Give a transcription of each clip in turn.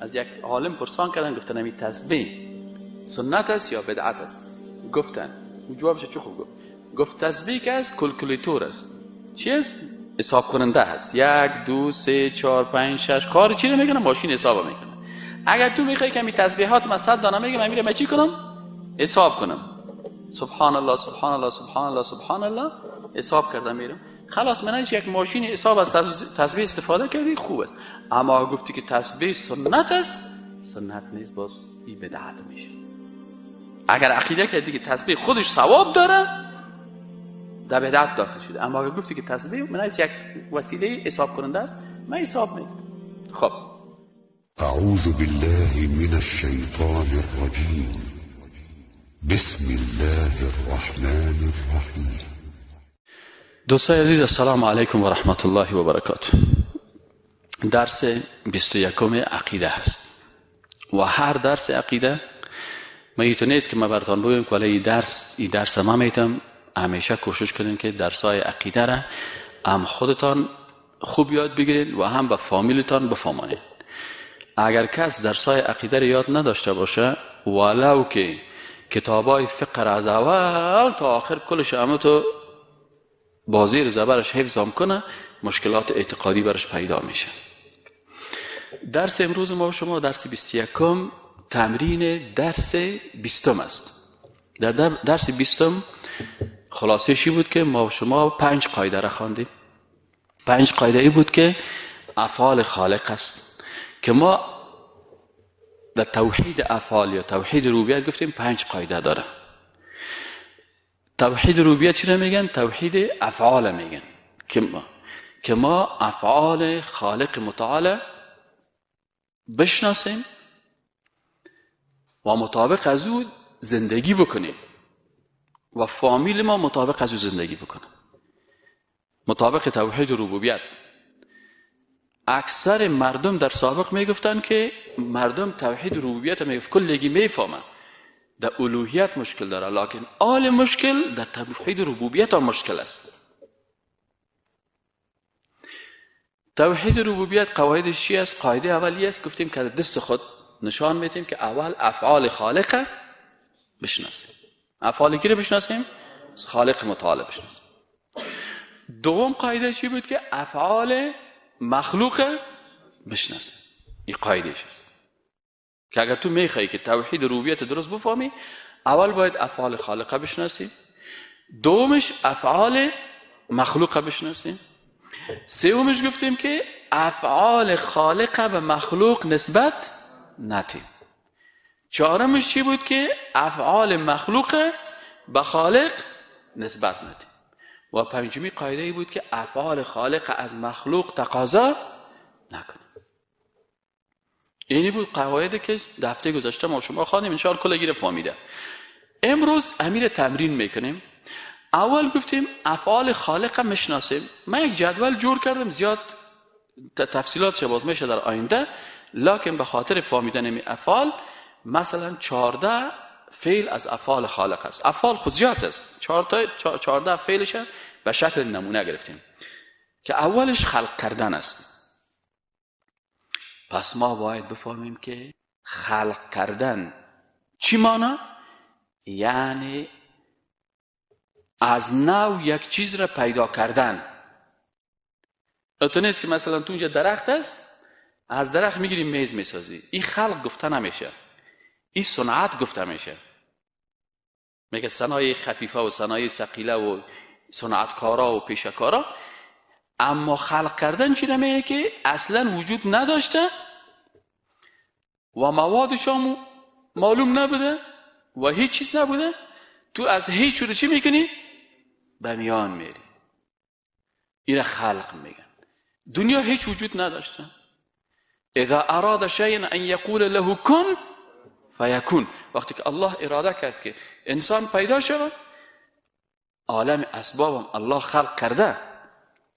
از یک عالم پرسان کردن، گفتن این تسبیح سنت است یا بدعت است؟ گفتن جوابش چه خوب گفت تسبیح که از کلکولیتور است. چی است؟ حساب کننده هست. 1 2 3 4 5 6 کار چی نمیکنه، ماشین حساب میکنه. اگر تو میخوای که می تسبیحات من 100 دانه میگم، من میرم چی کنم؟ حساب کنم. سبحان الله سبحان الله سبحان الله سبحان الله حساب کردم میرم. خلاص من یک ماشین حساب از تسبیح استفاده کردی، خوب است. اما گفتی که تسبیح سنت است، سنت نیست، باز این بدعت میشه. اگر عقیده کردی که تسبیح خودش ثواب داره، در بدعت داخل شده. اما اگر گفتی که تسبیح من یک وسیله حساب کننده است، من حساب میکنم. خب اعوذ بالله من الشیطان الرجیم. بسم الله الرحمن الرحیم. دوستای عزیز، السلام علیکم و رحمت الله و برکاته. درس 21 عقیده هست و هر درس عقیده میتونه نیست که ما براتون بگم که این درس ما میتونم. همیشه کوشش کنین که درسای عقیده را هم خودتان خوب یاد بگیرین و هم به فامیلتان بفهمانین. اگر کس درسای عقیده را یاد نداشته باشه، ولو که کتابای فقه را از اول تا آخر کلش همه تو بازیر زبرش حفظ هم کنه، مشکلات اعتقادی برش پیدا میشه. درس امروز ما شما درس 21 تمرین درس 20 است. در درس 20 خلاصه‌شی بود که ما شما 5 قاعده را خواندیم. 5 قاعده ای بود که افعال خالق است، که ما در توحید افعال یا توحید ربوبیت گفتیم 5 قاعده داره. توحید ربوبیت چی را میگن؟ توحید افعال میگن، که ما افعال خالق متعال بشناسیم و مطابق از او زندگی بکنیم و فامیل ما مطابق از او زندگی بکنه. مطابق توحید ربوبیت. اکثر مردم در سابق میگفتن که مردم توحید ربوبیت میگفت کلگی میفهمه، در الوهیت مشکل داره، لکن آل مشکل در توحید ربوبیت هم مشکل است. توحید ربوبیت قواعدش چی است؟ قاعده اولی است، گفتیم که دست خود نشان میدیم که اول افعال خالق بشناسیم. افعال کی رو بشناسیم؟ خالق متعال بشناسیم. دوم قاعده چی بود؟ که افعال مخلوق بشناسیم. این قاعده است که اگر تو میخوای که توحید ربوبیت درست بفهمی، اول باید افعال خالق بشناسیم، دومش افعال مخلوق بشناسیم، سومش گفتیم که افعال خالق به مخلوق نسبت ندیم، چهارمش چی بود؟ که افعال مخلوق به خالق نسبت ندیم، و پنجمی قاعده ای بود که افعال خالق از مخلوق تقاضا نکنیم. اینی بود قواعدی که دفعه گذشته ما شما خواندیم، ان شاء الله کلا گیره فهمیده. امروز امیر تمرین میکنیم. اول گفتیم افعال خالق میشناسیم. من یک جدول جور کردم، زیاد تفصیلات باز میشه در آینده، لکن به خاطر فهمیدن این افعال مثلا 14 فعل از افعال خالق است. افعال خود است، 14 فعلش به شکل نمونه گرفتیم که اولش خلق کردن است. پس ما باید بفهمیم که خلق کردن چی معنی؟ یعنی از نو یک چیز را پیدا کردن. تو نیست که مثلا تو اونجا درخت است، از درخت میگیری میز میسازی. این خلق گفته نمیشه، این صنعت گفته میشه. میگه صنایع خفیفه و صنایع ثقیله و صنعتکارا و پیشکارا. اما خلق کردن چی نمیگه؟ که اصلا وجود نداشته و موادش هم معلوم نبوده و هیچ چیز نبوده، تو از هیچ رو چی میکنی؟ به میان میری. این خلق میگن. دنیا هیچ وجود نداشته. اذا اراد شیئا ان یقول له کن فیکون. وقتی که الله اراده کرد که انسان پیدا شود، عالم اسباب هم الله خلق کرده.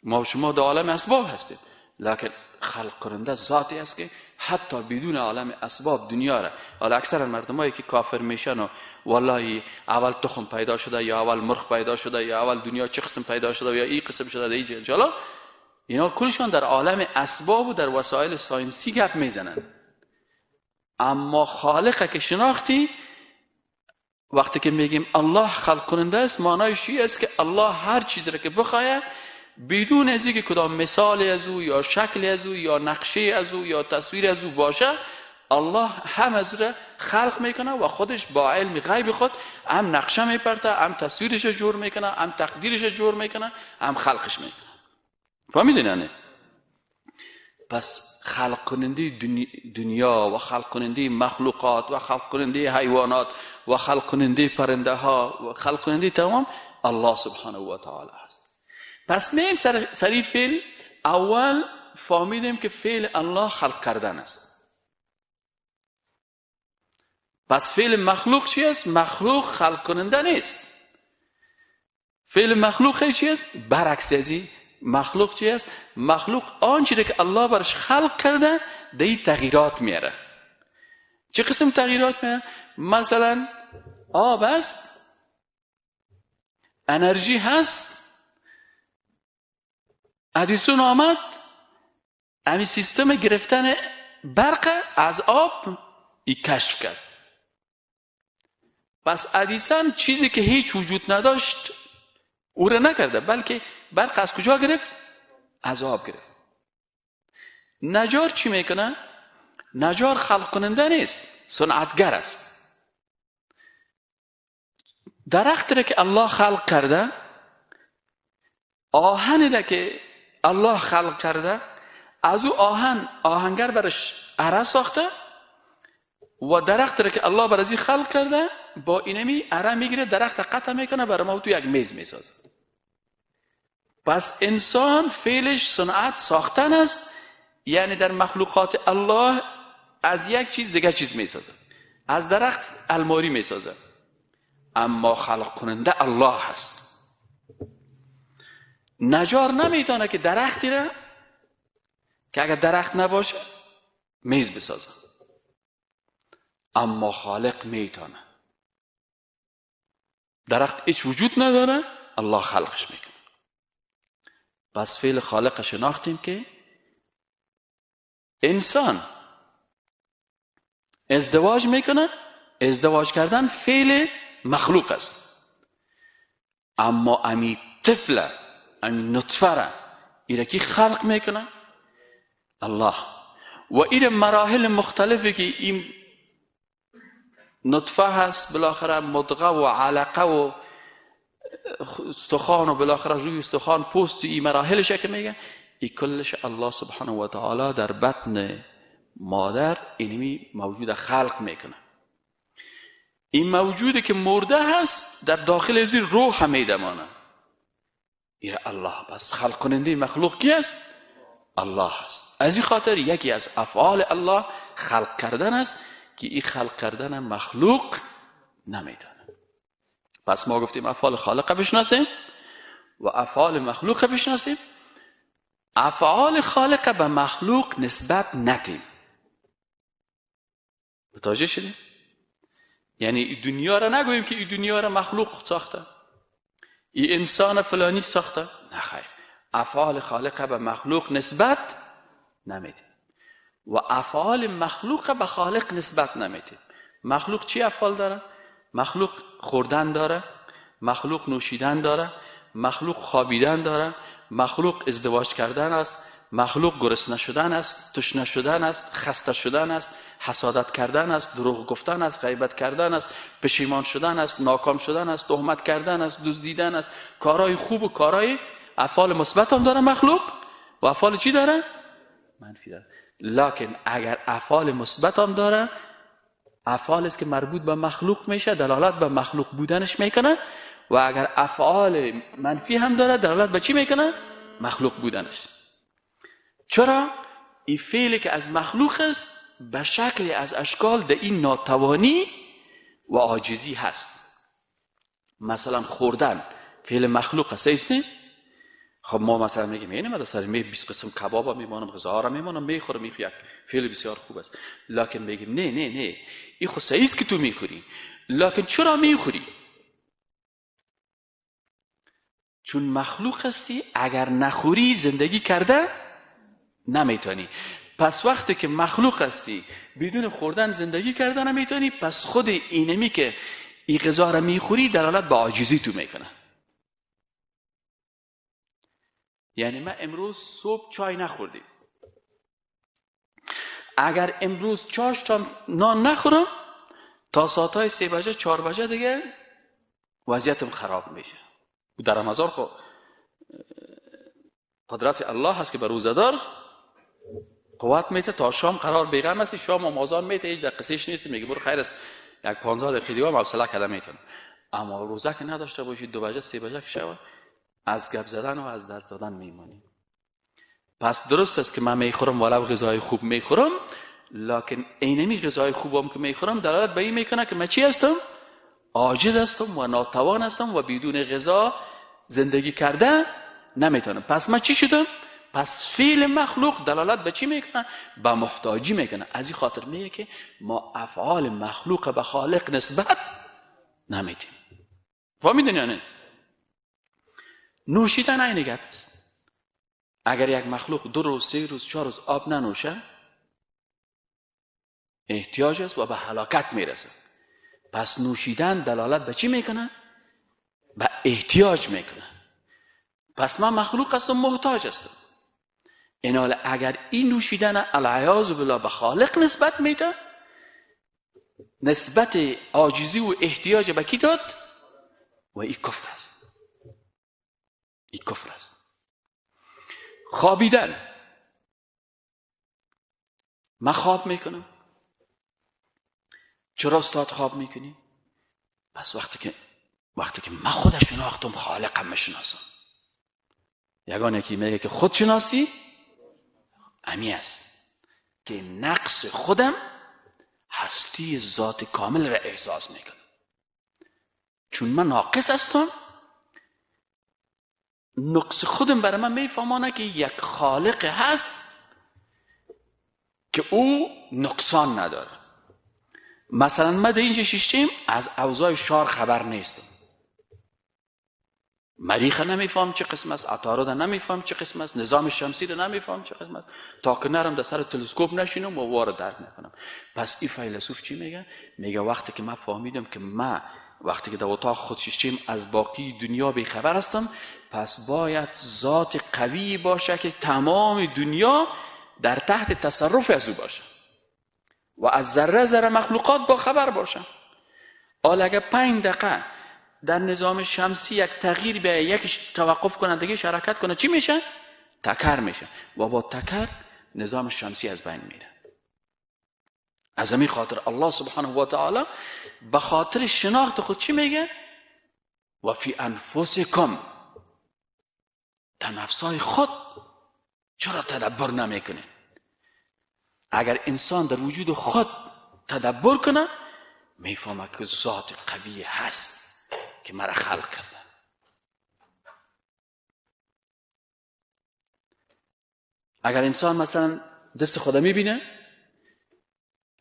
ما و شما در عالم اسباب هستیم، لکن خلق کننده ذاتی است که حتی بدون عالم اسباب دنیا را، حالا اکثر مردمایی که کافر میشن و والله اول تخم پیدا شده یا اول مرغ پیدا شده یا اول دنیا چه قسم پیدا شده یا این قسم شده یا این جالا، اینا کلشان در عالم اسباب و در وسایل ساینسی گپ میزنن. اما خالق که شناختی، وقتی که میگیم الله خلق کننده است، معنایش چی است؟ که الله هر چیزی را که بخواهد بدون از اینکه کدام مثال از او یا شکل از او یا نقشه از او یا تصویر از او باشه، الله هم از را خلق میکنه و خودش با علم غیب خود هم نقشه میپرته، هم تصویرش جور میکنه، هم تقدیرش جور میکنه، هم خلقش میکنه. فهمیدین نه؟ پس خلق کننده دنیا و خلق کننده مخلوقات و خلق کننده حیوانات و خلق کننده پرنده ها و خلق کننده تمام الله سبحانه و تعالی است. پس میم سری فعل اول فهمیدیم که فعل الله خلق کردن است. پس فعل مخلوق چی است؟ مخلوق خلق کننده نیست. فعل مخلوق چی است؟ برعکس ازی. مخلوق چی است؟ مخلوق آنچه که الله برش خلق کرده دی تغییرات میاره. چه قسم تغییرات میاره؟ مثلا آب است، انرژی هست، ادیسون آمد امی سیستم گرفتن برق از آب ای کشف کرد. پس ادیسون چیزی که هیچ وجود نداشت او را نکرده، بلکه برق از کجا گرفت؟ از آب گرفت. نجار چی میکنه؟ نجار خلق کننده نیست، صنعتگر است. درخت را که الله خلق کرده، آهن را که الله خلق کرده، از او آهنگر برش اره ساخته و درخت را که الله برازی خلق کرده با اینمی اره میگیره، درخت قطع میکنه، برای ما تو یک میز میسازه. پس انسان فعلش صنعت ساختن است، یعنی در مخلوقات الله از یک چیز دیگه چیز میسازه، از درخت الماری میسازه، اما خلق کننده الله هست. نجار نمیتونه که درختی را که اگر درخت نباشه میز بسازه، اما خالق میتونه. درخت هیچ وجود نداره، الله خلقش میکنه. پس فعل خالق شناختیم که انسان ازدواج میکنه، ازدواج کردن فعل مخلوق است، اما امی طفل امی نطفه را ایره کی خلق میکنه؟ الله. و ایره مراحل مختلفی که این نطفه هست، بالاخره مضغه و علقه و استخوان و بالاخره روی استخوان پوست، این مراحلش که میگن این کلش الله سبحانه و تعالی در بطن مادر اینمی موجود خلق میکنه. این موجودی که مرده هست در داخل ازی روح میدمانه، این الله. پس خلق کننده مخلوق کی است؟ الله هست. از این خاطر یکی از افعال الله خلق کردن است که این خلق کردن مخلوق نمیتونه. پس ما گفتیم افعال خالق بشناسیم و افعال مخلوق بشناسیم. افعال خالق به مخلوق نسبت ندیم. متوجه شدیم؟ یعنی این دنیا را نگوییم که این دنیا را مخلوق ساخته، این انسان فلانی ساخته، نه خیر. افعال خالق به مخلوق نسبت نمیدیم و افعال مخلوق به خالق نسبت نمیدیم. مخلوق چی افعال داره؟ مخلوق خوردن داره، مخلوق نوشیدن داره، مخلوق خوابیدن داره، مخلوق ازدواج کردن است، مخلوق گرسنه شدن است، تشنه شدن است، خسته شدن است، حسادت کردن است، دروغ گفتن است، غیبت کردن است، پشیمان شدن است، ناکام شدن است، تهمت کردن است، دزدیدن است. کارهای خوب و کارهای افعال مثبت هم داره مخلوق و افعال چی داره؟ منفی داره. لکن اگر افعال مثبت هم داره، افعال است که مربوط به مخلوق میشه، دلالت به مخلوق بودنش میکنه، و اگر افعال منفی هم داره دلالت به چی میکنه؟ مخلوق بودنش. چرا؟ این فعلی که از مخلوق است به شکل از اشکال در این ناتوانی و عاجزی هست. مثلا خوردن فعل مخلوق است نه؟ خب ما مثلا میگیم اینه من سر 20 قسم کباب میمانم، غذا را میمانم میخورم، یک فعل بسیار خوب است. لکن میگیم نه نه نه، این خود صحیح است که تو میخوری، لکن چرا میخوری؟ چون مخلوق هستی، اگر نخوری زندگی کرده نمیتونی. پس وقتی که مخلوق هستی بدون خوردن زندگی کردن نمیتونی، پس خود اینمی که این غذا را میخوری دلالت به عاجزی تو میکنه. یعنی من امروز صبح چای نخوردیم، اگر امروز چاش تا نان نخورم تا ساعتهای 3 بجه 4 بجه دیگه وضعیتم خراب میشه. در رمضان خب قدرت الله هست که به روزدار قوت میته تا شام قرار بیغم هستی، شام و مازان میته، هیچ در قصیش نیست، میگه برو خیر است یک 15 دقیقه دیگه حوصله کردن میتونم. اما روزه که نداشته باشید 2 بجه 3 بجه که شود از گپ زدن و از درد زدن میمونی. پس درست است که من میخورم ولو غذای خوب میخورم، لکن اینمی غذای خوبم که میخورم دلالت به این میکنه که من چی هستم؟ عاجز هستم و ناتوان هستم و بدون غذا زندگی کرده نمیتونم. پس من چی شدم؟ پس فعل مخلوق دلالت به چی میکنه؟ به محتاجی میکنه. از این خاطر میگه که ما افعال مخلوق به خالق نسبت نمیدیم. فهمیدین یا نه؟ نوشیدن این گپ است. اگر یک مخلوق 2 روز 3 روز 4 روز آب ننوشه احتیاج است و به هلاکت میرسه. پس نوشیدن دلالت به چی میکنه؟ به احتیاج میکنه. پس من مخلوق هستم، محتاج هستم. این حال اگر این نوشیدن العیاذ بالله به خالق نسبت میده، نسبت عاجزی و احتیاج به کی داد؟ و این کفر است. این کفر است. خوابیدن، من خواب میکنم. چرا استاد خواب میکنی؟ پس وقتی که من خود شناختم خالقم میشناسم. یگانه که میگه که خودشناسی امی است که نقص خودم هستی ذات کامل را احساس میکنم. چون من ناقص هستم، نقص خودم برای من میفهمانه که یک خالق هست که او نقصان نداره. مثلا من در اینجا شیشتیم از اوضاع شار خبر نیستم، مریخ نمیفهم چه قسم است، عطارد نمیفهم چه قسم است، نظام شمسی رو نمیفهم چه قسم است، تا که نرم در سر تلسکوپ نشینم و وارد درک نکنم. پس این فیلسوف چی میگه؟ میگه وقتی که من فهمیدم که من وقتی که در اتاق خود شیشتیم از باقی دنیا بیخبر هستم، پس باید ذات قوی باشه که تمام دنیا در تحت تصرف از او باشه و از ذره ذره مخلوقات با خبر باشه. حالا اگه 5 دقیقه در نظام شمسی یک تغییر به یکیش توقف کنه دیگه حرکت کنه چی میشه؟ تکر میشه و با تکر نظام شمسی از بین میره. از همین خاطر الله سبحانه و تعالی به خاطر شناخت خود چی میگه؟ و فی انفسکم، در نفسای خود چرا تدبر نمیکنه؟ اگر انسان در وجود خود تدبر کنه میفهمه که ذات قوی هست که مرا خلق کرده. اگر انسان مثلا دست خدا میبینه،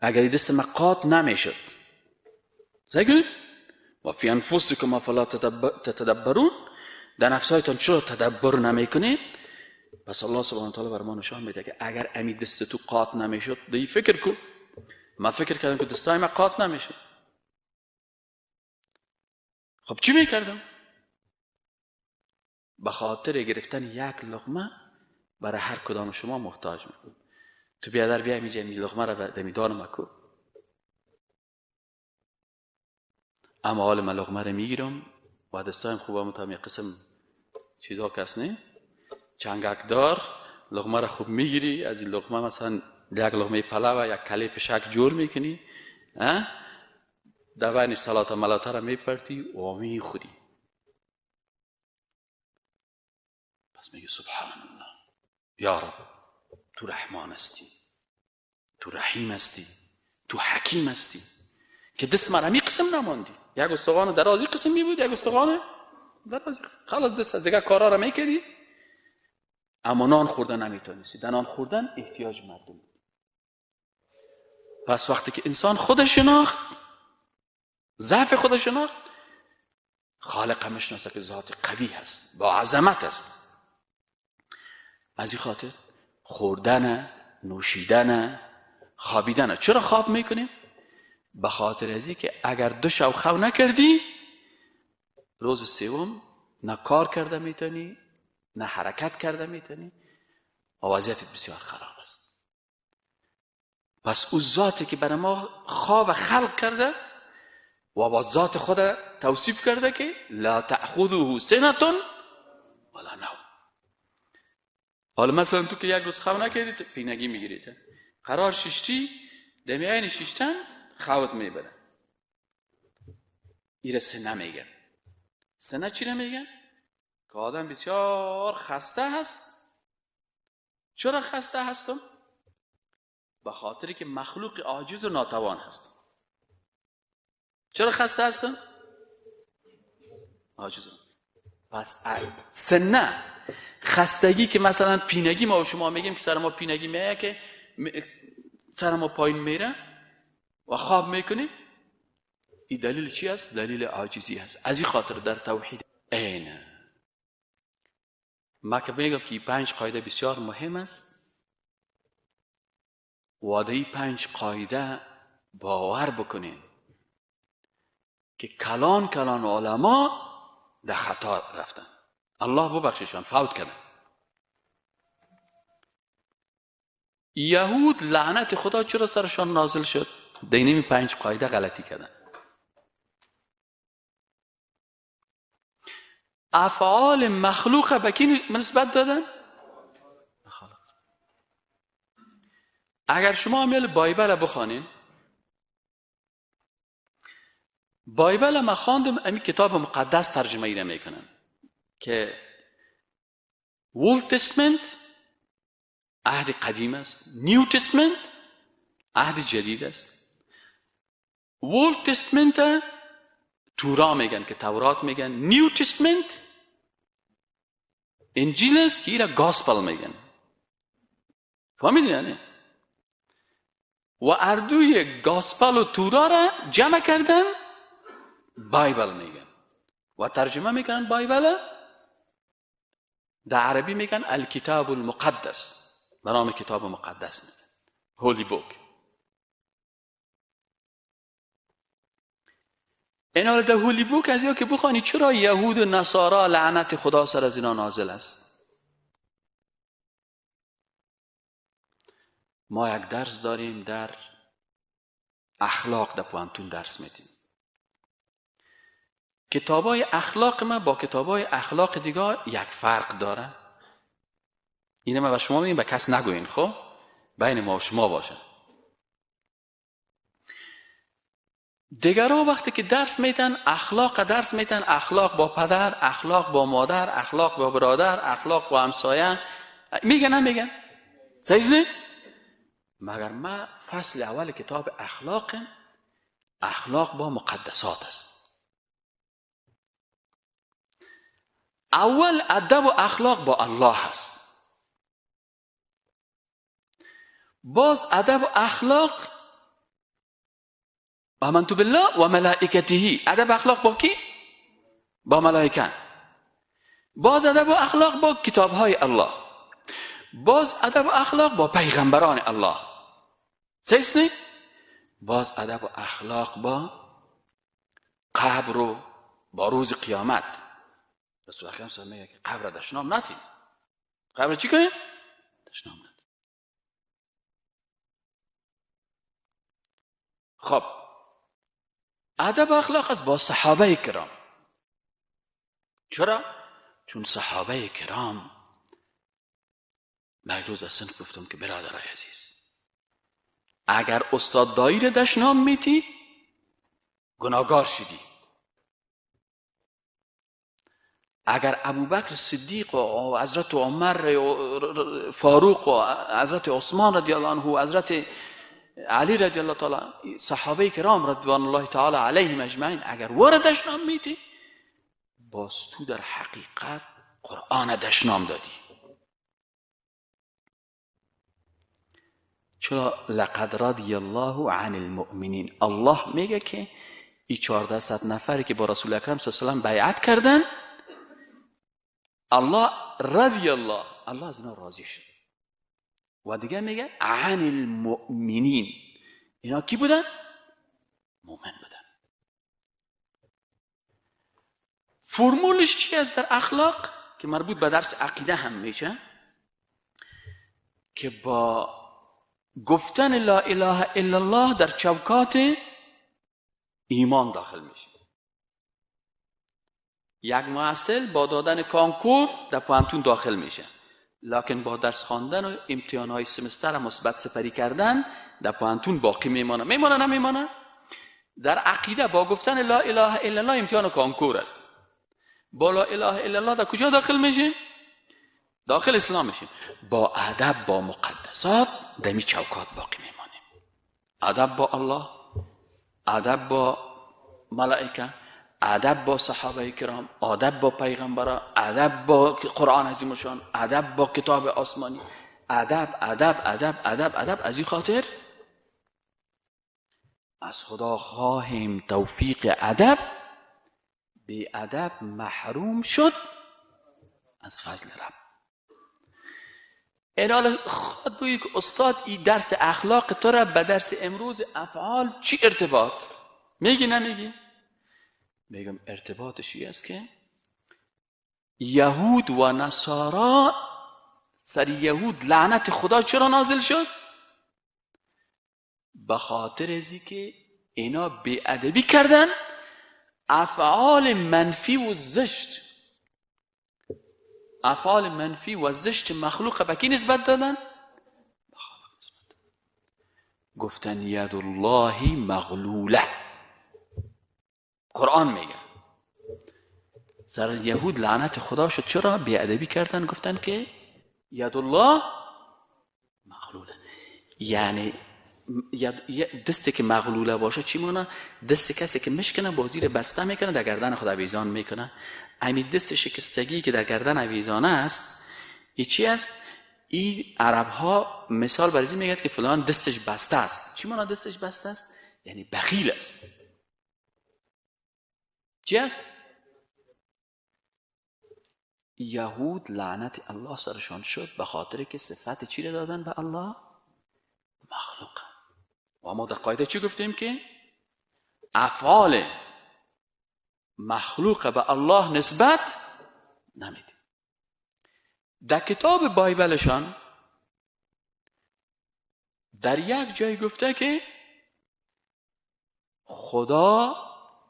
اگر دست ما قاط نمیشد، سیگه و فی انفسکم افلا تتدبرون، در نفسایتان چرا تدبر نمیکنید؟ پس الله سبحانه و تعالی بر ما نشان میده که اگر امی دست تو قاط نمیشد دی فکر کن. من فکر کردم که دستای ما قاط نمیشد، خب چی میکردم؟ به خاطر گرفتن یک لقمه برای هر کدام شما محتاج میکنم. تو بیادر بیا میجه می لقمه را دمیدان مکو، اما حال من لقمه را میگیرم و دستایم خوبه متهم یک قسم چیزا کس نه چنگک دار لقمه را خوب میگیری، از این لقمه مثلا یک لقمه پلاو و یک کله پشک جور میکنی، در بینش سلات ملاته را میپرتی و میخوری. پس میگه سبحان الله، یا رب تو رحمان هستی، تو رحیم هستی، تو حکیم هستی که دست مرا می قسم نماندی. یک استخوان درازی قسم می بود، یک استخوان درازی قسم، خلاص دست از دیگه کارا را میکردی، اما نان خوردن نمیتونستی. در نان خوردن احتیاج مردم. پس وقتی که انسان خودش شناخت، ضعف خودش شناخت، خالق هم میشناسه که ذات قوی هست، با عظمت است. از این خاطر خوردن نوشیدن، خوابیدن. چرا خواب میکنیم؟ به خاطر ازی که اگر 2 شب خواب نکردی، روز سوم نه کار کرده میتونی نه حرکت کرده میتونی و وضعیتت بسیار خراب است. پس او ذاتی که برای ما خواب خلق کرده و با ذات خود توصیف کرده که لا تأخذه سنة ولا نوم. حالا مثلا تو که یک روز خواب نکردی پینگی میگیرید، قرار ششتی دمی عین ششتن خوابت میبره، ایره سنه میگن. سنه چی رو میگن؟ که آدم بسیار خسته هست. چرا خسته هستم؟ به خاطری که مخلوق عاجز و ناتوان هست. چرا خسته هستم؟ عاجزم. پس سنه خستگی که مثلا پینگی ما و شما میگیم که سر ما پینگی میگه که سر ما پایین میره و خواب میکنیم، این دلیل چی است؟ دلیل عاجزی هست. از این خاطر در توحید اینه ما که میگم که 5 قاعده بسیار مهم است و در این 5 قاعده باور بکنین که کلان علما در خطا رفتن، الله ببخششان، فوت کردن. یهود لعنت خدا چرا سرشان نازل شد؟ در این 5 قاعده غلطی کردن. افعال مخلوق به کی نسبت دادن؟ مخلوق. اگر شما میل بایبل بخوانین، بایبل ما خواندم، امی کتاب مقدس ترجمه ایره میکنن که اولد تستمنت عهد قدیم است، نیو تستمنت عهد جدید است. اولد تستمنت تورا میگن که تورات میگن، نیو تستمنت انجیل است که ایره گاسپل میگن. فهمیدین یعنی؟ و اردوی گاسپل و تورا را جمع کردن بایبل میگن و ترجمه میکنن بایبل. در عربی میگن الکتاب المقدس، به نام کتاب مقدس میگن، هولی بوک. این حال در هولی بوک از یا که بخوانی چرا یهود و نصارا لعنت خدا سر از اینا نازل است. ما یک درس داریم در اخلاق، در پوانتون درس میدیم. کتابای اخلاق ما با کتابای اخلاق دیگه یک فرق داره. اینه ما به شما میگیم، به کس نگوین، خب بین ما و شما باشه. دیگرها وقتی که درس میتن اخلاق درس میتن، اخلاق با پدر، اخلاق با مادر، اخلاق با برادر، اخلاق با همسایه، میگن هم میگن صحیح؟ مگر ما فصل اول کتاب اخلاق با مقدسات است. اول ادب و اخلاق با الله هست، باز ادب و اخلاق آمنت بالله و ملائکته. ادب و اخلاق با کی؟ با ملائکه. باز ادب و اخلاق با کتابهای الله. باز ادب و اخلاق با پیغمبران الله. صحیح؟ باز ادب و اخلاق با قبر و با روز قیامت. رسول اکرم صلی الله علیه و آله میگه که قبر دشنام نتین. قبر چی کنیم؟ دشنام نتین. خب ادب و اخلاق است با صحابه کرام. چرا؟ چون صحابه کرام، من روز از صنف گفتم که برادرای عزیز، اگر استاد دایر دشنام میتی گناهگار شدی. اگر ابوبکر صدیق و حضرت عمر فاروق و حضرت عثمان رضی الله عنه و حضرت علی رضی الله تعالی، صحابه کرام رضوان الله تعالی علیهم اجمعین، اگر وارد دشنام میتی، باز تو در حقیقت قرآن دشنام دادی. چرا؟ لقد رضی الله عن المؤمنین. الله میگه که این 1400 نفری که با رسول اکرم صلی الله علیه و آله بیعت کردن، الله رضی الله از اینا راضی شد. و دیگه میگه عن المؤمنین. اینا کی بودن؟ مؤمن بودن. فرمولش چی است در اخلاق که مربوط به درس عقیده هم میشه؟ که با گفتن لا اله الا الله در چوکات ایمان داخل میشه. یک محصل با دادن کانکور در پانتون داخل میشه، لکن با درس خواندن و امتحانهای سمستر مثبت سپری کردن در پانتون باقی میمانه. میمانه نمیمانه؟ در عقیده با گفتن لا اله الا الله امتحان و کانکور است. با لا اله الا الله در کجا داخل میشیم؟ داخل اسلام میشیم. با ادب با مقدسات در می چوکات باقی میمانیم. ادب با الله، ادب با ملائکه، ادب با صحابه کرام، ادب با پیغمبران، ادب با قرآن عظیم شان، ادب با کتاب آسمانی. ادب ادب ادب ادب ادب. از این خاطر از خدا خواهیم توفیق ادب. بی ادب محروم شد از فضل رب. اینال خود بگویی که استاد این درس اخلاق تو را به درس امروز افعال چی ارتباط؟ میگی نمیگی؟ میگم ارتباطش این است که یهود و نصارا، سر یهود لعنت خدا چرا نازل شد؟ به خاطر ازی که اینا بی‌ادبی کردن، افعال منفی و زشت، افعال منفی و زشت مخلوق به کی نسبت دادن؟ به خالق نسبت دادن. گفتن ید الله مغلوله. قرآن میگه سر یهود لعنت خدا شد. چرا؟ بی‌ادبی کردن، گفتن که ید الله مغلوله. یعنی دستی که مغلوله باشه چی مونه؟ دست کسی که مشکنه با زیر بسته میکنه در گردن خود اویزان میکنه. همین دست شکستگی که در گردن اویزانه است، این چی است؟ این عرب ها مثال برای میگه که فلان دستش بسته است. چی مونه دستش بسته است؟ یعنی بخیل است. چی است؟ یهود لعنت الله سرشان شد به خاطر که صفت چی رو دادن به الله؟ مخلوق. و ما در قاعده چی گفتیم؟ که افعال مخلوق به الله نسبت نمیدیم. در کتاب بایبلشان در یک جای گفته که خدا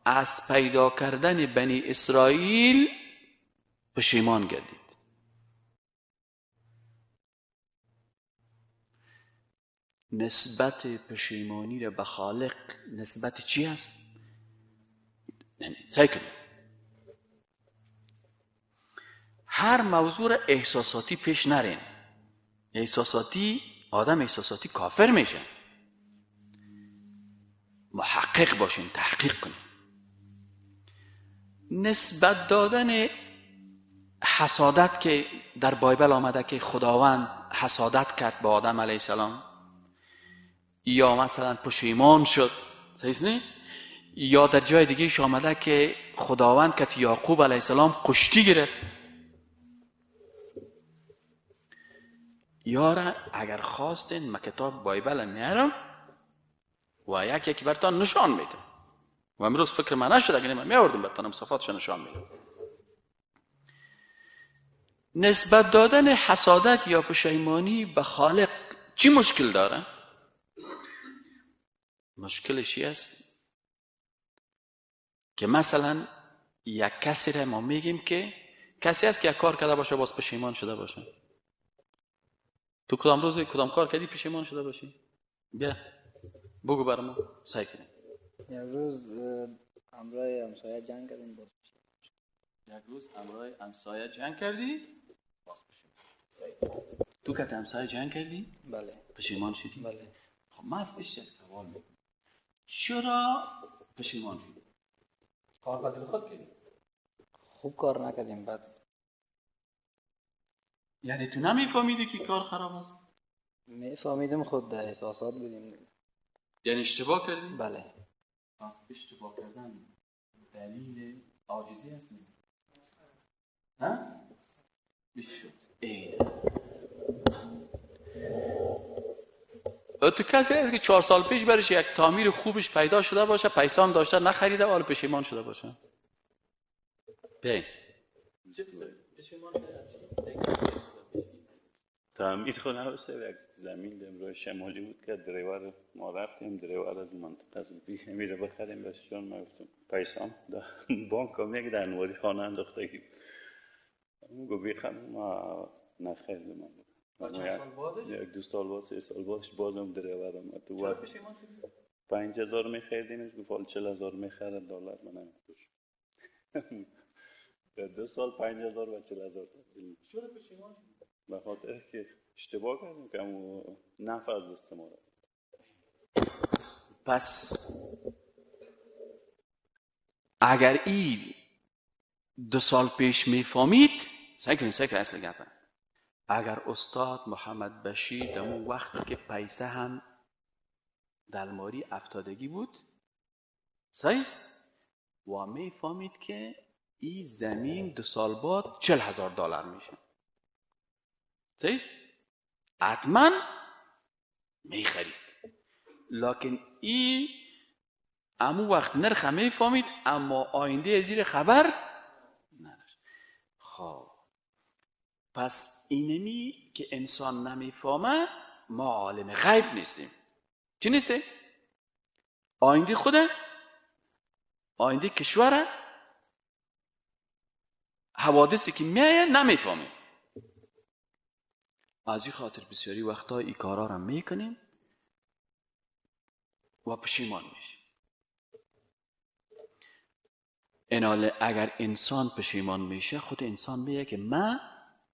از پیدا کردن بنی اسرائیل پشیمان گردید. نسبت پشیمانی را به خالق نسبت چی است؟ سعی کنید هر موضوع احساساتی پیش نرین. احساساتی، آدم احساساتی کافر میشه. محقق باشین، تحقیق کنین. نسبت دادن حسادت که در بایبل آمده که خداوند حسادت کرد با آدم علیه السلام، یا مثلا پشیمان شد، صحیح نه؟ یا در جای دیگه آمده که خداوند که یعقوب علیه السلام کشتی گرفت. یارا اگر خواستین من کتاب بایبل میارم و یکی برتان نشان میدم. و امروز فکر من نشد اگر من میآوردم برتانم صفاتش نشان میدم. نسبت دادن حسادت یا پشیمانی به خالق چی مشکل داره؟ مشکلش است که مثلا یک کسی را ما میگیم که کسی است که یک کار کرده باشه باز پشیمان شده باشه. تو کدام روز کدام کار کردی پشیمان شده باشی؟ بیا بگو برام، سعی کنیم. یک روز همراه همسایه جنگ کردیم باز پشیمان. یک روز همراه همسایه جنگ کردی باز پشیمان. تو که همسایه جنگ کردی؟ بله. پشیمان شدی؟ بله. خب من از یک سوال میکنم. چرا پشیمان شدی؟ کار بدل خود کردی؟ خوب کار نکردیم بعد. یعنی تو نمیفهمیدی که کار خراب است؟ میفهمیدم خود در احساسات بودیم. یعنی اشتباه کردی؟ بله. پس اشتباه کردن دلیل عاجزی هست؟ ها؟ بشد. تو کسی هست که 4 سال پیش برش یک تعمیر خوبش پیدا شده باشه، پیسه هم داشته نخریده و حالا پشیمان شده باشه؟ ببین تعمیر خونه هسته یک زمین در روی شمالی بود که دریور ما رفتیم، دریور از منطقه از بیخ میره بخریم بس چون ما گفتم پیسام در بانک هم یک در نواری خانه انداختگی گو بیخرم ما نخریدم. من چند سال بعدش؟ یک 2 سال بعد 3 سال بعدش بازم دریور آمد تو چرا پشیمان شدی؟ 5000 میخریدیمش گفت حال 40000 میخره دلار من خوش 2 سال 5000 و 40000 چرا پشیمان شدی؟ به خاطر که اشتباه کردیم که همون نفع از دست ما رفت. پس اگر این 2 سال پیش میفهمید سکر اصل گپه، اگر استاد محمد بشیر در اون وقت که پیسه هم دلماری افتادگی بود سایست و میفهمید که این زمین 2 سال بعد $40,000 میشه صحیح؟ حتما میخرید. لکن این امو وقت نرخ میفهمید اما آینده زیر خبر نداشت. خب پس اینمی که انسان نمیفهمه ما عالم غیب نیستیم. چی نیسته؟ آینده خوده، آینده کشوره، حوادثی که میایه نمیفهمیم. از این خاطر بسیاری وقتا این کارا را میکنیم و پشیمان میشیم. ایناله اگر انسان پشیمان میشه خود انسان میگه که من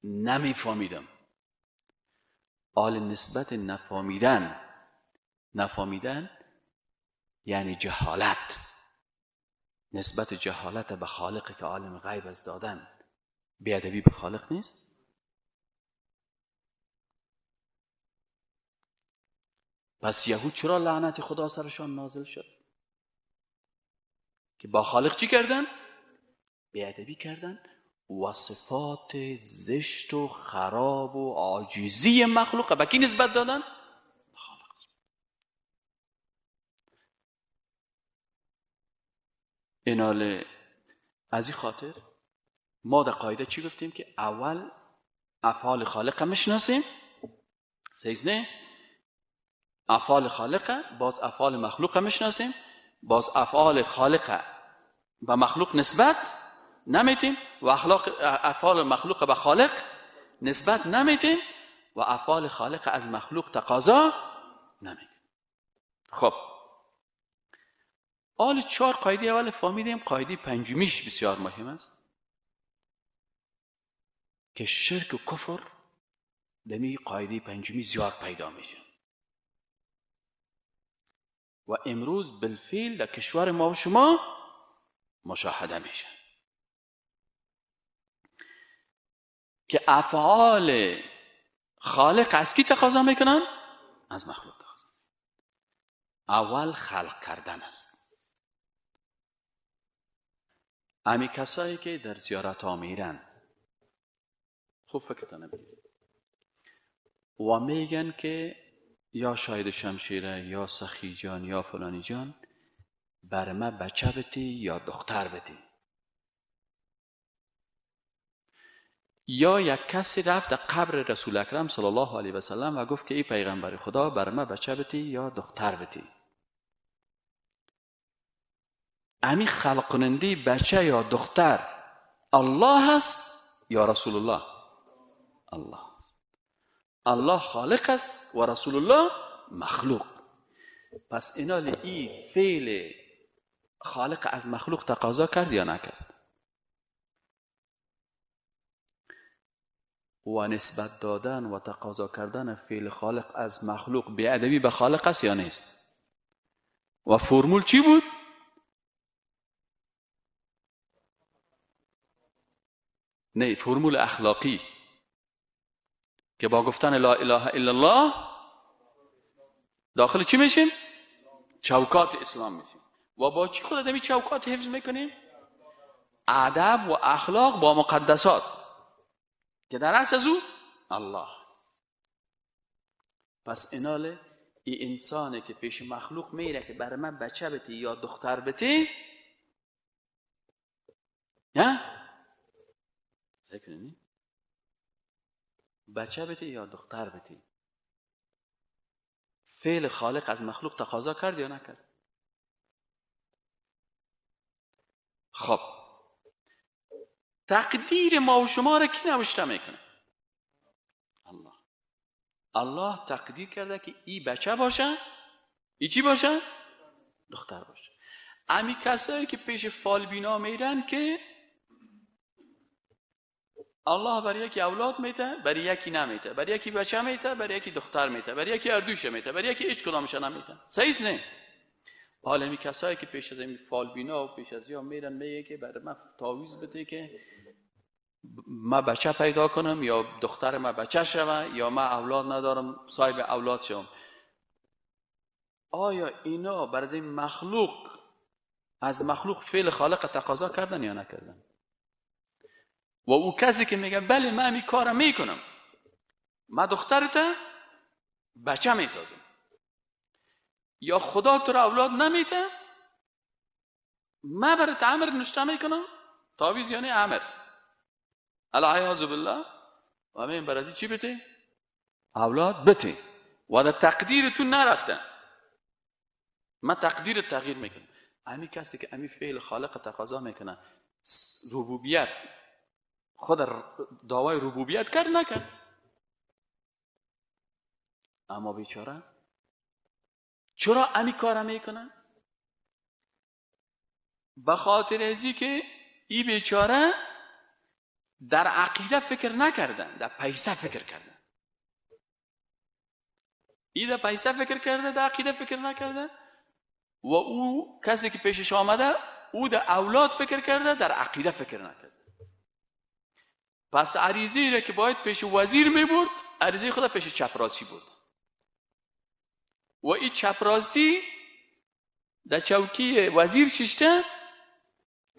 نمیفهمیدم. آل نسبت نفهمیدن یعنی جهالت، نسبت جهالت به خالقی که عالم غیب از دادن، بیادبی به خالق نیست؟ پس یهود چرا لعنت خدا سرشان نازل شد؟ که با خالق چی کردن؟ بیادبی کردن و صفات زشت و خراب و عاجزی مخلوق به کی نسبت دادن؟ خالق. ایناله از این خاطر ما در قاعده چی گفتیم که اول افعال خالق میشناسیم، سیزنه افعال خالق، باز افعال مخلوق میشناسیم، باز افعال خالق و مخلوق نسبت نمیتیم و افعال مخلوق به خالق نسبت نمیتیم و افعال خالق از مخلوق تقاضا نمیتیم. خب آل 4 قاعده اول فهمیدیم. قاعده پنجمیش بسیار مهم است که شرک و کفر دمی قاعده پنجمی زیاد پیدا میشه و امروز بالفعل در کشور ما و شما مشاهده میشه که افعال خالق از کی تقاضا میکنن؟ از مخلوق تقاضا. اول خلق کردن است. امی کسایی که در زیارت ها میرن خوب فکرتان بگیرید و میگن که یا شاهد شمشیره یا سخی جان یا فلانی جان بر ما بچه بتی یا دختر بتی، یا یک کسی رفت در قبر رسول اکرم صلی الله علیه و سلم و گفت که ای پیغمبر خدا بر ما بچه بتی یا دختر بتی. امی خلق کننده بچه یا دختر الله هست یا رسول الله؟ الله. الله خالق است و رسول الله مخلوق. پس اینا ای فعل خالق از مخلوق تقاضا کرد یا نکرد؟ و نسبت دادن و تقاضا کردن فعل خالق از مخلوق بی‌ادبی به خالق است یا نیست؟ و فرمول چی بود؟ نه، فرمول اخلاقی که با گفتن لا اله الا الله داخل چی میشیم؟ چوکات اسلام میشیم. و با چی خود آدمی چوکات حفظ میکنیم؟ ادب و اخلاق با مقدسات که در اصل از او الله است. پس ایناله این انسانی که پیش مخلوق میره که برای من بچه بتی یا دختر بتی، یا سعی کنید بچه بتی یا دختر بتی، فعل خالق از مخلوق تقاضا کرد یا نکرد؟ خب تقدیر ما و شما را کی نوشته میکنه؟ الله. الله تقدیر کرده که ای بچه باشه، ای چی باشه؟ دختر باشه. امی کسایی که پیش فالبینا میرن که الله برای یکی اولاد میته، برای یکی نمیته، برای یکی بچه میته، برای یکی دختر میته، برای یکی اردوش میته، برای یکی هیچ کدامش نمیته. صحیح نه؟ حالا امی کسایی که پیش از این فالبینا و پیش از یا میرن میگه که برای من تعویض بده که ما بچه پیدا کنم یا دختر ما بچه شوه یا ما اولاد ندارم صاحب اولاد شوم. آیا اینا برای این مخلوق از مخلوق فعل خالق تقاضا کردن یا نکردن؟ و او کسی که میگه بله من این کارم میکنم، من دخترت بچه میسازم، یا خدا تو را اولاد نمیته، من برات امر نشته میکنم، تعویض یعنی امر، العیاذ بالله، و همین برای چی بته؟ اولاد بته و در تقدیر تو نرفته، من تقدیر تغییر میکنم. همین کسی که همین فعل خالق تقاضا میکنه ربوبیت، خود دعوای ربوبیت کرد نکرد، اما بیچاره چرا همین کار میکنه؟ به خاطر ازی که این بیچاره در عقیده فکر نکردن، در پیسه فکر کردن. این در پیسه فکر کرده، در عقیده فکر نکرده. و او کسی که پیشش آمده او در اولاد فکر کرده، در عقیده فکر نکرده. پس عریضی را که باید پیش وزیر میبرد، عریضی خدا پیش چپراسی بود و این چپراسی در چوکی وزیر ششته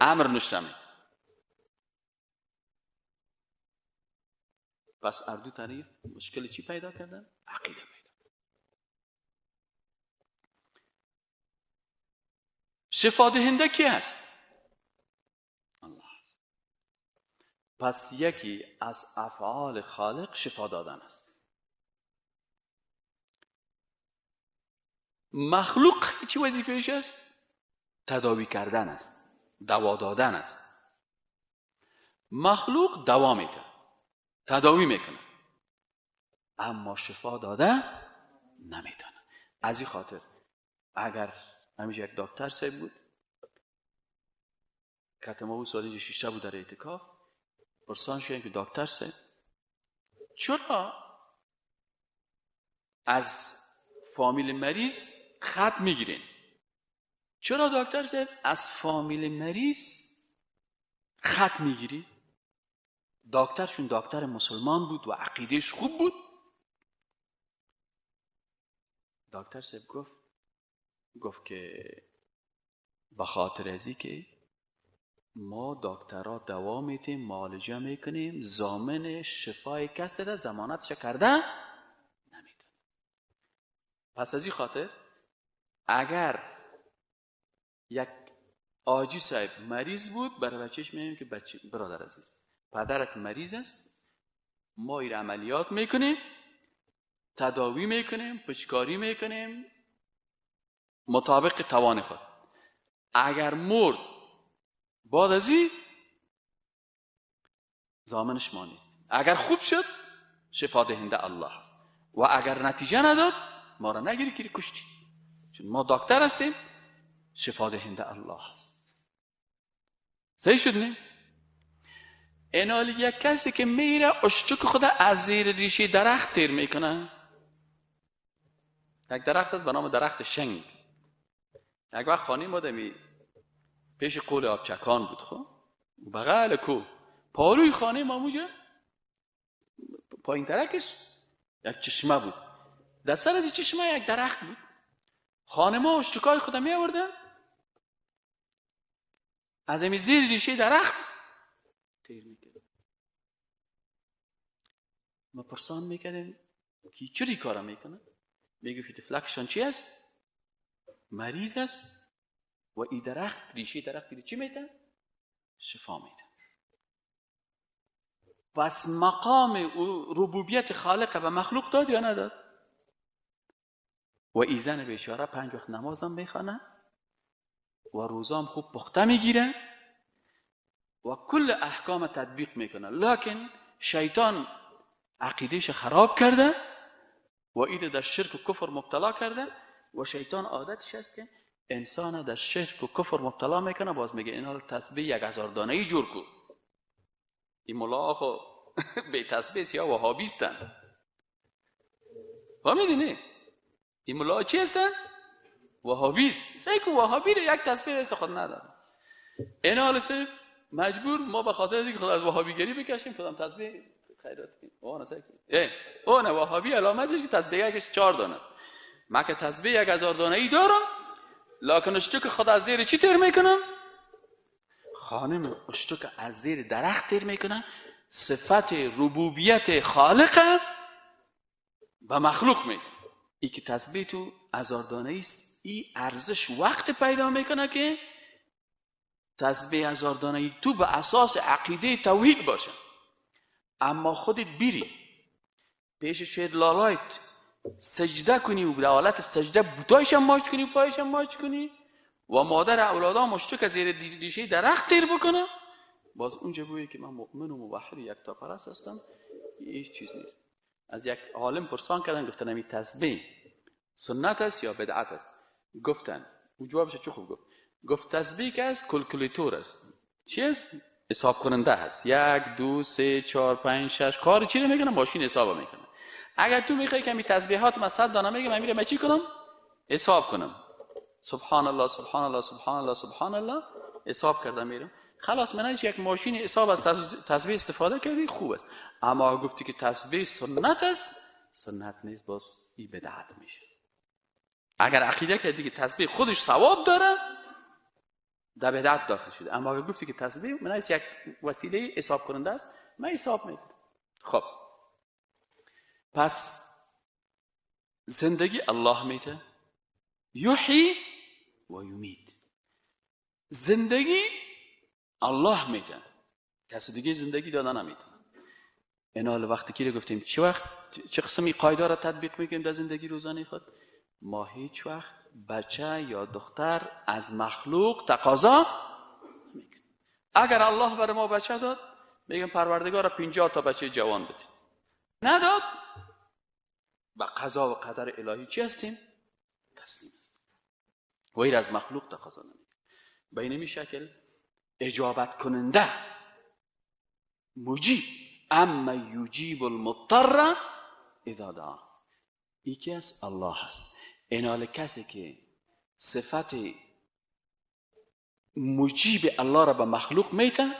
امر نشته می. پس اردو تعریف مشکل چی پیدا کردن؟ عقیده پیدا. شفا دهنده کی هست؟ الله. پس یکی از افعال خالق شفا دادن است. مخلوق چی وظیفه‌اش است؟ تداوی کردن است، دوا دادن است. مخلوق دوا میکنه، تداوی میکنه، اما شفا داده نمیتونه. از این خاطر اگر همیشه یک دکتر صاحب بود که ما او سالی 6 بود در اعتکاف، پرسان شدیم که دکتر صاحب چرا از فامیل مریض خط میگیرین؟ چرا دکتر صاحب از فامیل مریض خط میگیری؟ دکتر چون دکتر مسلمان بود و عقیدهش خوب بود. دکتر صاحب گفت که به خاطر ازی که ما دکترها دوا میتیم، معالجه میکنیم، ضامن شفای کسی را ضمانت کرده نمیتونه. پس از این خاطر اگر یک آجی صاحب مریض بود، برای بچهش میگیم که بچه برادر عزیز پدرت مریض است، ما این عملیات میکنیم، تداوی میکنیم، پچکاری میکنیم مطابق توان خود. اگر مرد بعد از این ضامنش ما نیست. اگر خوب شد شفا دهنده الله است و اگر نتیجه نداد ما را نگیری که کشتی، چون ما دکتر هستیم، شفا دهنده الله است. صحیح شد نه؟ اینال یک کسی که میره اشتک خود از زیر ریشه درخت تیر میکنه. یک درخت است به نام درخت شنگ. یک وقت خانه ما دمی پیش قول آبچکان بود، خب بغل کو پاروی خانه ما موجه پایین ترکش یک چشمه بود، در سر از چشمه یک درخت بود. خانه ما اشتکای خود می آوردن از امی زیر ریشه درخت تیر میکرد. ما پرسان میکردیم که چری کارا میکنه؟ میگه فلکشان چی است؟ مریض است و این درخت ریشه درخت چی میده؟ شفا میده. پس مقام ربوبیت خالق به مخلوق داد یا نداد؟ و این زن بیچاره 5 وقت نمازم میخونه و روزام خوب پخته میگیره و کل احکام تطبیق میکنه، لکن شیطان عقیدهش خراب کرده و این در شرک و کفر مبتلا کرده و شیطان عادتش است که انسان در شرک و کفر مبتلا میکنه. باز میگه اینا تسبیح 1000 دانه‌ای جور کن. این ملا خو به تسبیح یا وهابیستن. فهمیدین؟ این ملا چی هستن؟ وهابیست. سعی که وهابی رو یک تسبیح استفاده نداره. اینا لسه مجبور ما به خاطر اینکه خود از وهابیگری بکشیم کدام تسبیح خیرات کنیم. اون سعی کنیم. اون وهابی علامتش که تسبیح یکش 4 دانه است. من که تسبیح 1000 دانه‌ای دارم، لکن اشتک خود از زیر چی تیر میکنم؟ خانم اشتک از زیر درخت تیر میکنه. صفت ربوبیت خالق به مخلوق میگه. ای که تسبیح تو 1000 دانه‌ای است، این ارزش وقت پیدا میکنه که تسبیح 1000 دانه‌ای تو به اساس عقیده توحید باشه. اما خودت بیری پیش شیر لالایت سجده کنی و به حالت سجده بوتایش هم ماچ کنی و پایش هم ماچ کنی و مادر اولادا مشتک از زیر ریشه درخت تیر بکنه، باز اونجا بویی که من مؤمن و موحد یکتا پرست هستم. هیچ چیز نیست. از یک عالم پرسان کردن، گفتن این تسبیح سنت است یا بدعت است؟ گفتن او جوابش چه خوب گفت تسبیح که است کلکولیتور است. چی است؟ حساب کننده است. 1 2 3 4 5 6 کار چی رو میکنه؟ ماشین حساب میکنه. اگر تو میخوای که می تسبیحات ما 100 دانه میگم، من میرم چی کنم؟ حساب کنم. سبحان الله سبحان الله سبحان الله سبحان الله حساب کردم میرم. خلاص من یک ماشین حساب از تسبیح استفاده کردی، خوب است. اما گفتی که تسبیح سنت است، سنت نیست، باز این بدعت میشه. اگر عقیده کردی که تسبیح خودش ثواب داره، در بدعت داخل شده. اما اگر گفتی که تسبیح من یک وسیله حساب کننده است، من حساب میکنم. خب پس زندگی الله میده، یحیی و یمیت. زندگی الله میده، کسی دیگه زندگی دادن نمیده. اینا وقتی که گفتیم چه قسمی قاعده را تطبیق میکنیم در زندگی روزانه خود؟ ما هیچ وقت بچه یا دختر از مخلوق تقاضا میکنیم. اگر الله برای ما بچه داد، میگم پروردگار 50 تا بچه جوان بدید. نداد، با قضا و قدر الهی چی هستیم؟ تسلیم هستیم. و این از مخلوق تقاضا نمیکنیم. به این شکل اجابت کننده، مجیب، اما یجیب المضطر اذا دعا، یکی از الله هست. این حال کسی که صفت مجیب الله را به مخلوق میته،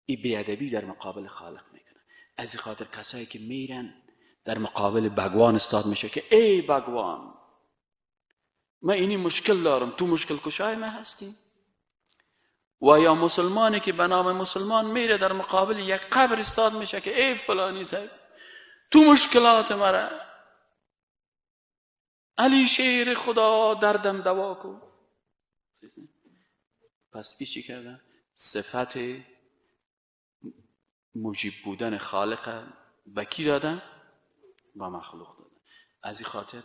این بیادبی در مقابل خالق میکنه. از این خاطر کسایی که میرن در مقابل بگوان استاد میشه که ای بگوان من اینی مشکل دارم، تو مشکل کشای من هستی. و یا مسلمانی که به نام مسلمان میره در مقابل یک قبر استاد میشه که ای فلانی صاحب تو مشکلات مرا، علی شیر خدا دردم دوا کن. پس ایچی کردن؟ صفت مجیب بودن خالق به کی دادن؟ به مخلوق دادن. از این خاطر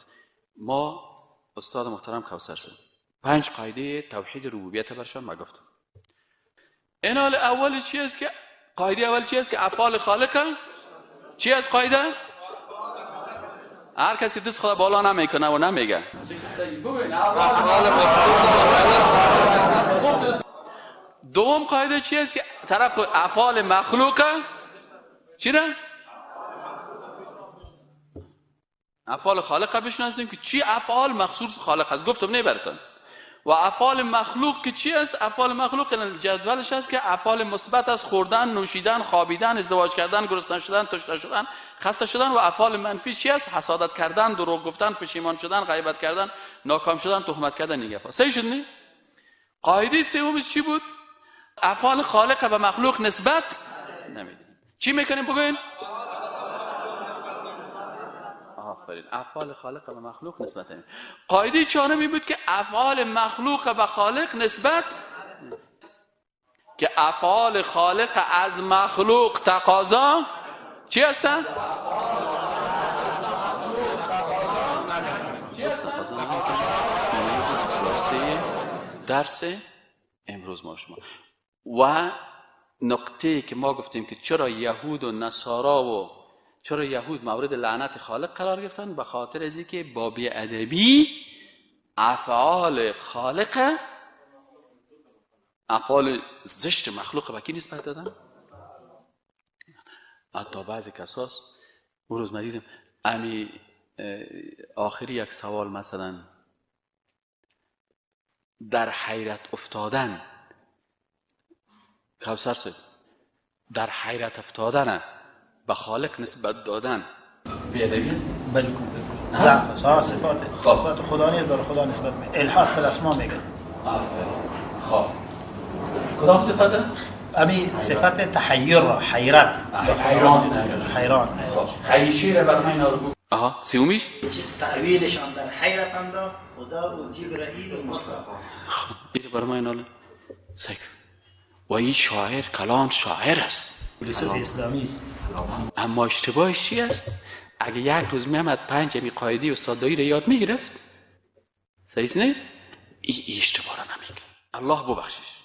ما استاد محترم کوثر صاحب 5 قاعده توحید ربوبیت برشان ما گفتم. این حال اول چی است که قاعده اول چی است که افعال خالق چی است؟ قاعده هر کسی دست خدا بالا نمیکنه و نمیگه. دوم قاعده چی است که طرف افعال مخلوق چی را؟ افعال خالق بشناسیم که چی افعال مخصوص خالق است. گفتم نه براتون. و افعال مخلوق که چی است؟ افعال مخلوق جدولش است که افعال مثبت است: خوردن، نوشیدن، خوابیدن، ازدواج کردن، گرسنه شدن، تشنه شدن، خسته شدن. و افعال منفی چی است؟ حسادت کردن، دروغ گفتن، پشیمان شدن، غیبت کردن، ناکام شدن، تهمت کردن. نیگه صحیح شد نه؟ قاعده سومش چی بود؟ افعال خالق و مخلوق نسبت نمیدیم. چی میکنیم بگوین؟ آفرین. افعال خالق به مخلوق نسبت همین. قاعده چهارمی بود که افعال مخلوق به خالق نسبت، که افعال خالق از مخلوق تقاضا چی هستن؟ درس امروز ما شما و نقطه که ما گفتیم که چرا یهود و نصارا و چرا یهود مورد لعنت خالق قرار گرفتن، به خاطر از اینکه با بی‌ادبی افعال خالق، افعال زشت مخلوق به کی نسبت دادن. حتی بعضی کساس اون روز ندیدم امی آخری یک سوال مثلا در حیرت افتادن، کوثر صاحب در حیرت افتادن به خالق نسبت دادن بی‌ادبی است؟ بلکل صفات خدا نیست، برای خدا نسبت میده، الحاد فی الاسما میگه. خب کدام صفته؟ امی صفت تحیر، حیرت، حیران. حیشی را برای اینا رو بود. آها سیومیش تعویلشان در حیرت انداخت خدا و جبرئیل و مصطفی. اینو برای اینا سیک و این شاعر کلام شاعر است، فیلسوف اسلامی است. اما اشتباهش چی است؟ اگه یک روز میامد 5 امی قاعده استادایی رو یاد میگرفت، صحیح نه؟ این اشتباه را نمیگه. الله ببخشش.